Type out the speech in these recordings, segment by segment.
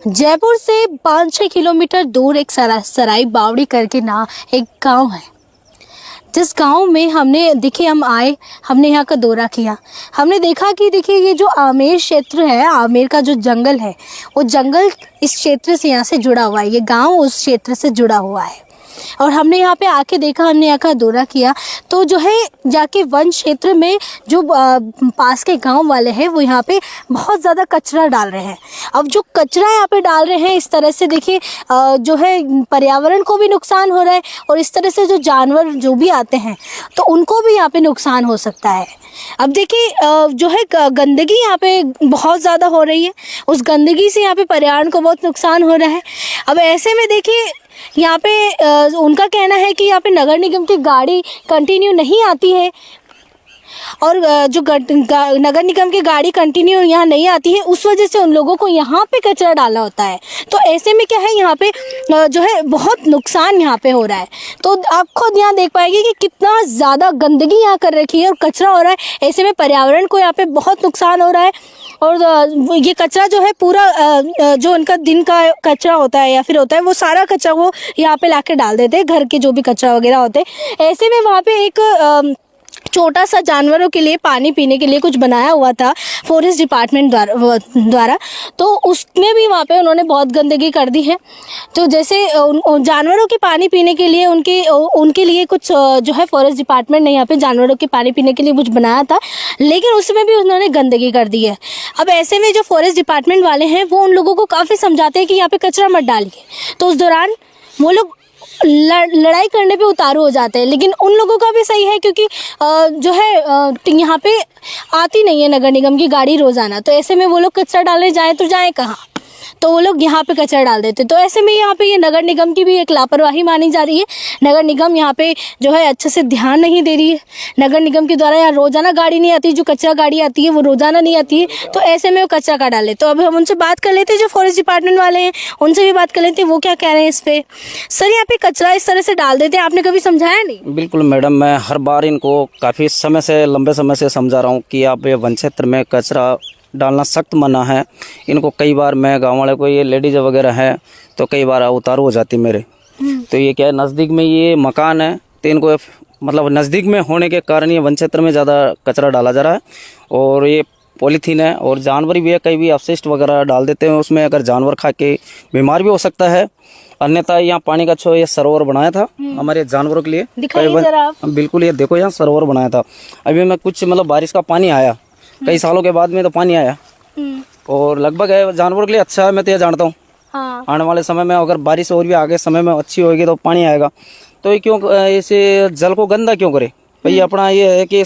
जयपुर से 5-6 किलोमीटर दूर एक सराई बावड़ी करके ना एक गांव है। जिस गांव में हमने यहाँ का दौरा किया। हमने देखा कि देखिए ये जो आमेर क्षेत्र है, आमेर का जो जंगल है, वो जंगल इस क्षेत्र से यहाँ से जुड़ा हुआ है। ये गांव उस क्षेत्र से जुड़ा हुआ है और हमने यहाँ पे आके देखा, हमने यहाँ का दौरा किया तो जो है जाके वन क्षेत्र में जो पास के गांव वाले हैं वो यहाँ पे बहुत ज़्यादा कचरा डाल रहे हैं। अब जो कचरा यहाँ पे डाल रहे हैं, इस तरह से देखिए जो है पर्यावरण को भी नुकसान हो रहा है और इस तरह से जो जानवर जो भी आते हैं तो उनको भी यहाँ पे नुकसान हो सकता है। अब देखिए जो है गंदगी यहाँ पे बहुत ज़्यादा हो रही है, उस गंदगी से यहाँ पे पर्यावरण को बहुत नुकसान हो रहा है। अब ऐसे में देखिए यहाँ पे उनका कहना है कि यहाँ पे नगर निगम की गाड़ी कंटिन्यू नहीं आती है और जो नगर निगम की गाड़ी कंटिन्यू यहाँ नहीं आती है, उस वजह से उन लोगों को यहाँ पे कचरा डालना होता है। तो ऐसे में क्या है, यहाँ पे जो है बहुत नुकसान यहाँ पे हो रहा है। तो आप खुद यहाँ देख पाएंगे कि कितना ज़्यादा गंदगी यहाँ कर रखी है और कचरा हो रहा है। ऐसे में पर्यावरण को यहाँ पे बहुत नुकसान हो रहा है और ये कचरा जो है पूरा जो उनका दिन का कचरा होता है या फिर होता है, वो सारा कचरा वो यहाँ पे लाके डाल देते हैं, घर के जो भी कचरा वगैरह होते हैं। ऐसे में वहाँ पे एक छोटा सा जानवरों के लिए पानी पीने के लिए कुछ बनाया हुआ था फॉरेस्ट डिपार्टमेंट द्वारा, तो उसमें भी वहाँ पे उन्होंने बहुत गंदगी कर दी है। तो जैसे जानवरों के पानी पीने के लिए उनके लिए कुछ जो है फॉरेस्ट डिपार्टमेंट ने यहाँ पे जानवरों के पानी पीने के लिए कुछ बनाया था, लेकिन उसमें भी उन्होंने गंदगी कर दी है। अब ऐसे में जो फॉरेस्ट डिपार्टमेंट वाले हैं वो उन लोगों को काफ़ी समझाते हैं कि यहाँ पे कचरा मत डालिए, तो उस दौरान वो लोग लड़ाई करने पे उतारू हो जाते हैं। लेकिन उन लोगों का भी सही है क्योंकि जो है यहाँ पे आती नहीं है नगर निगम की गाड़ी रोज़ाना, तो ऐसे में वो लोग कचरा डालने जाए तो जाए कहाँ, तो वो लोग यहाँ पे कचरा डाल देते। तो ऐसे में यहाँ पे ये नगर निगम की भी एक लापरवाही मानी जा रही है। नगर निगम यहाँ पे जो है अच्छे से ध्यान नहीं दे रही है। नगर निगम के द्वारा यहाँ रोज़ाना गाड़ी नहीं आती, जो कचरा गाड़ी आती है वो रोज़ाना नहीं आती है, तो ऐसे में वो कचरा का डाले। तो अभी हम उनसे बात कर लेते हैं, जो फॉरेस्ट डिपार्टमेंट वाले हैं उनसे भी बात कर लेते हैं, वो क्या कह रहे हैं इस पर। सर, यहाँ पे कचरा इस तरह से डाल देते हैं, आपने कभी समझाया नहीं? बिल्कुल मैडम, मैं हर बार इनको काफ़ी समय से, लंबे समय से समझा रहा हूँ कि आप ये वन क्षेत्र में कचरा डालना सख्त मना है। इनको कई बार मैं गांव वाले को, ये लेडीज वगैरह है तो कई बार उतारू हो जाती मेरे। तो ये क्या है, नज़दीक में ये मकान है तो इनको मतलब नज़दीक में होने के कारण ये वन क्षेत्र में ज़्यादा कचरा डाला जा रहा है। और ये पॉलीथीन है और जानवर भी है, कई भी अपशिष्ट वगैरह डाल देते हैं उसमें, अगर जानवर खा के बीमार भी हो सकता है। अन्यथा यहाँ पानी का ये सरोवर बनाया था हमारे जानवरों के लिए। बिल्कुल, ये देखो यहाँ सरोवर बनाया था। अभी मैं कुछ मतलब बारिश का पानी आया, कई सालों के बाद में तो पानी आया और लगभग है जानवरों के लिए अच्छा है। मैं तो ये जानता हूँ हाँ। आने वाले समय में अगर बारिश और भी आगे समय में अच्छी होगी तो पानी आएगा, तो ये क्यों ऐसे जल को गंदा क्यों करे भाई। अपना ये है कि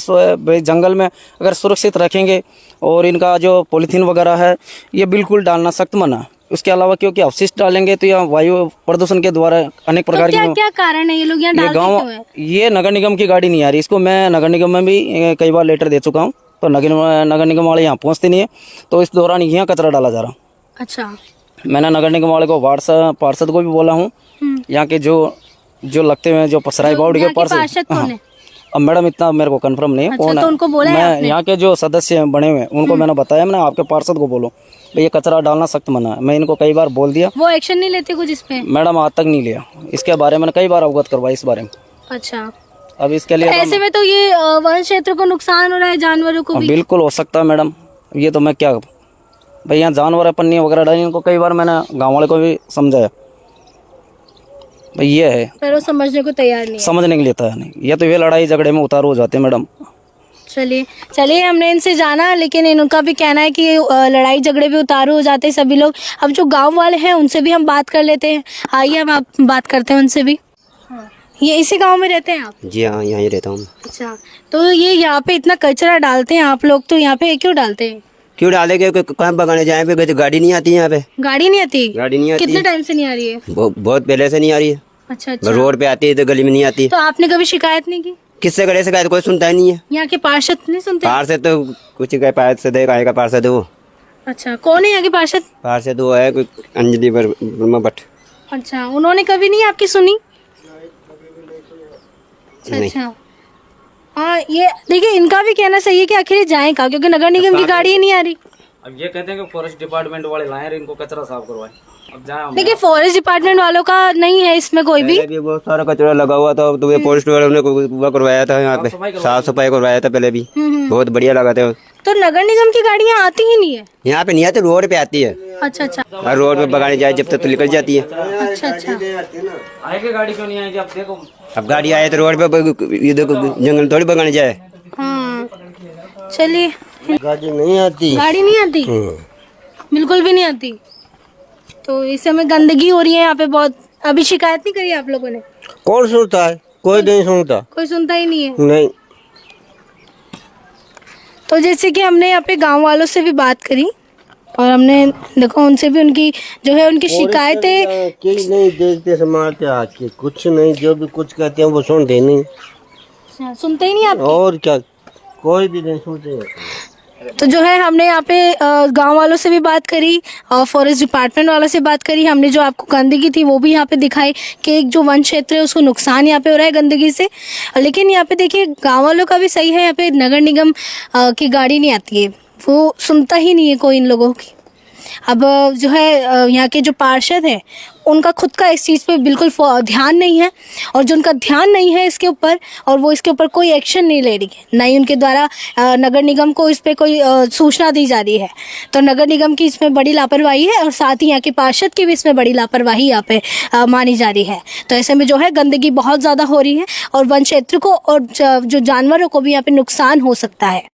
जंगल में अगर सुरक्षित रखेंगे और इनका जो पॉलीथीन वगैरह है ये बिल्कुल डालना सख्त मना। उसके अलावा क्योंकि अपशिष्ट डालेंगे तो यहाँ वायु प्रदूषण के द्वारा अनेक प्रकार की क्या कारण है ये लोग यहाँ डालते क्यों है? ये नगर निगम की गाड़ी नहीं आ रही, इसको मैं नगर निगम में भी कई बार लेटर दे चुका हूँ, तो नगर निगम वाले यहाँ पहुँचते नहीं है, तो इस दौरान यहाँ कचरा डाला जा रहा। अच्छा, मैंने नगर निगम वाले को पार्षद को भी बोला हूँ, यहाँ के जो लगते हैं जो सराई बावड़ी के पार्षद। अब मैडम इतना मेरे को कंफर्म नहीं है अच्छा, कौन तो उनको बोला है। मैं यहाँ के जो सदस्य बने हुए हैं उनको मैंने बताया, मैंने आपके पार्षद को बोलो ये कचरा डालना सख्त मना है। मैं इनको कई बार बोल दिया, वो एक्शन नहीं लेते कुछ इस पे? मैडम आज तक नहीं लिया, इसके बारे में कई बार अवगत करवाया इस बारे में। अच्छा, अब इसके लिए ऐसे में तो ये वन क्षेत्र को नुकसान हो रहा है, जानवरों को भी। बिल्कुल हो सकता है मैडम, ये तो मैं क्या भाई, यहाँ जानवर पन्नी वगैरह डाली, इनको कई बार मैंने गाँव वाले को भी समझाया भाई ये है, पर वो समझने को तैयार नहीं है, समझने के लिए तैयार नहीं। ये तो ये लड़ाई झगड़े में उतारू हो जाते हैं मैडम। चलिए हमने इनसे जाना, लेकिन इनका भी कहना है कि लड़ाई झगड़े भी उतारू हो जाते हैं सभी लोग। अब जो गांव वाले हैं उनसे भी हम बात कर लेते हैं, आइए हम आप बात करते हैं उनसे भी। ये इसी गांव में रहते हैं आप? जी हाँ, यहीं रहता हूँ। अच्छा, तो ये यहाँ पे इतना कचरा डालते हैं आप लोग, तो यहाँ पे क्यों डालते हैं? क्यों डालेंगे, कहाँ बगाने जाए पे तो गाड़ी नहीं आती यहाँ पे। गाड़ी नहीं आती? गाड़ी नहीं आती। कितने टाइम से नहीं आ रही है? बहुत पहले से नहीं आ रही है। अच्छा अच्छा, रोड पे आती है तो गली में नहीं आती। तो आपने कभी शिकायत नहीं की? किससे करे शिकायत, कोई सुनता ही नहीं है। यहाँ के पार्षद नहीं सुनते? पार्षद तो कुछ पार्षद है, का पार्षद है वो। अच्छा, कौन है यहाँ के पार्षद? पार्षद वो है कोई अंजलि वर्मा भट्ट। अच्छा, उन्होंने कभी नहीं आपकी सुनी? अच्छा हाँ, ये देखिए इनका भी कहना सही है कि आखिर जाए कहाँ, क्योंकि नगर निगम की गाड़ी ही नहीं आ रही। अब ये कहते हैं कि फॉरेस्ट डिपार्टमेंट वाले लाए हैं, इनको कचरा साफ करवाएं। अब जाए हम देखिए फॉरेस्ट डिपार्टमेंट वालों का नहीं है इसमें कोई भी। पहले भी बहुत सारा कचरा लगा हुआ था, तो ये फॉरेस्ट वालों ने वो करवाया था यहाँ पे, साफ सफाई करवाया था पहले भी, बहुत बढ़िया लगा था। तो नगर निगम की गाड़ियाँ आती ही नहीं है। यहाँ पे नहीं आती, रोड पे आती है, अच्छा अच्छा और रोड पे बगाने जाए जब तक तो निकल जाती है। अच्छा अच्छा। आएगी गाड़ी क्यों नहीं आएगी? अब देखो अब गाड़ी आए तो रोड पे ये देखो जंगल थोड़ी बगाने जाए। हाँ चलिए, गाड़ी नहीं आती, गाड़ी नहीं आती, बिल्कुल भी नहीं आती। तो इस समय गंदगी हो रही है यहाँ पे बहुत। अभी शिकायत नहीं करी आप लोगों ने? कौन सुनता है? कोई नहीं सुनता, कोई सुनता ही नहीं है। नहीं। तो जैसे कि हमने यहाँ पे गांव वालों से भी बात करी और हमने देखो उनसे भी उनकी जो है उनकी शिकायतें कोई नहीं देखते समाज आके, कुछ नहीं, जो भी कुछ कहते हैं वो सुनते नहीं, सुनते ही नहीं आप। और क्या, कोई भी नहीं सुनते। तो जो है हमने यहाँ पे गांव वालों से भी बात करी और फॉरेस्ट डिपार्टमेंट वालों से बात करी। हमने जो आपको गंदगी थी वो भी यहाँ पे दिखाई कि एक जो वन क्षेत्र है उसको नुकसान यहाँ पे हो रहा है गंदगी से। लेकिन यहाँ पे देखिए गांव वालों का भी सही है, यहाँ पे नगर निगम की गाड़ी नहीं आती है, वो सुनता ही नहीं है कोई इन लोगों की। अब जो है यहाँ के जो पार्षद हैं उनका खुद का इस चीज़ पे बिल्कुल ध्यान नहीं है, और जो उनका ध्यान नहीं है इसके ऊपर और वो इसके ऊपर कोई एक्शन नहीं ले रही है, ना ही उनके द्वारा नगर निगम को इस पे कोई सूचना दी जा रही है। तो नगर निगम की इसमें बड़ी लापरवाही है और साथ ही यहाँ के पार्षद की भी इसमें बड़ी लापरवाही यहाँ पे मानी जा रही है। तो ऐसे में जो है गंदगी बहुत ज़्यादा हो रही है और वन क्षेत्र को और जो जानवरों को भी यहाँ पे नुकसान हो सकता है।